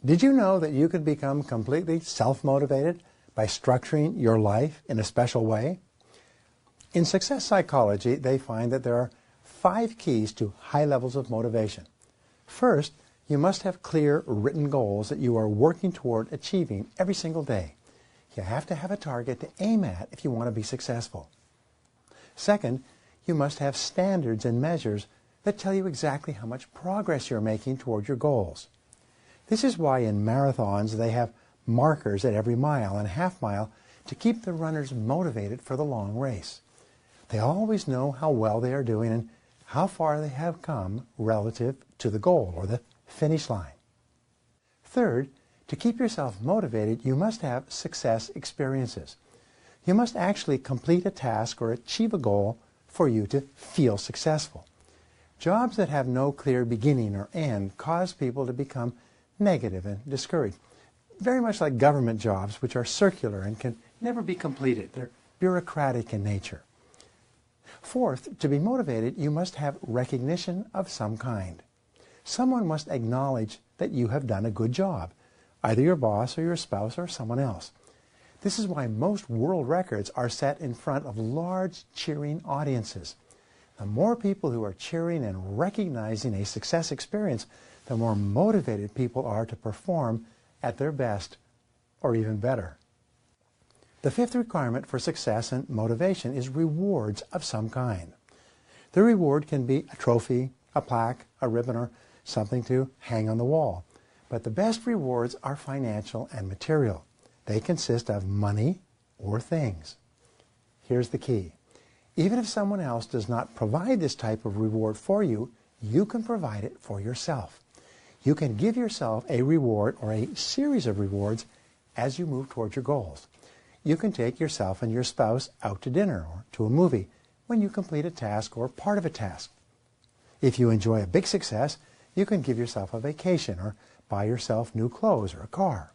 Did you know that you can become completely self-motivated by structuring your life in a special way? In success psychology, they find that there are 5 keys to high levels of motivation. First, you must have clear written goals that you are working toward achieving every single day. You have to have a target to aim at if you want to be successful. Second, you must have standards and measures that tell you exactly how much progress you're making toward your goals. This is why in marathons they have markers at every mile and half mile to keep the runners motivated for the long race. They always know how well they are doing and how far they have come relative to the goal or the finish line. Third, to keep yourself motivated, you must have success experiences. You must actually complete a task or achieve a goal for you to feel successful. Jobs that have no clear beginning or end cause people to become negative and discouraged. Very much like government jobs, which are circular and can never be completed. They're bureaucratic in nature. Fourth, to be motivated, you must have recognition of some kind. Someone must acknowledge that you have done a good job, either your boss or your spouse or someone else. This is why most world records are set in front of large cheering audiences. The more people who are cheering and recognizing a success experience, the more motivated people are to perform at their best or even better. The 5th requirement for success and motivation is rewards of some kind. The reward can be a trophy, a plaque, a ribbon, or something to hang on the wall. But the best rewards are financial and material. They consist of money or things. Here's the key. Even if someone else does not provide this type of reward for you, you can provide it for yourself. You can give yourself a reward or a series of rewards as you move towards your goals. You can take yourself and your spouse out to dinner or to a movie when you complete a task or part of a task. If you enjoy a big success, you can give yourself a vacation or buy yourself new clothes or a car.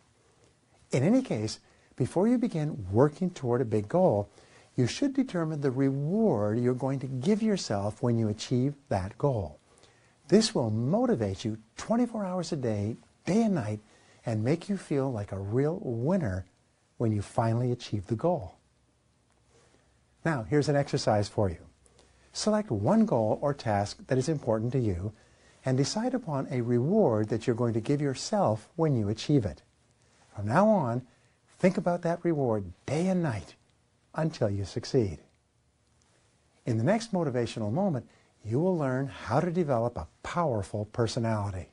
In any case, before you begin working toward a big goal, you should determine the reward you're going to give yourself when you achieve that goal. This will motivate you 24 hours a day, day and night, and make you feel like a real winner when you finally achieve the goal. Now, here's an exercise for you. Select one goal or task that is important to you and decide upon a reward that you're going to give yourself when you achieve it. From now on, think about that reward day and night until you succeed. In the next motivational moment, you will learn how to develop a powerful personality.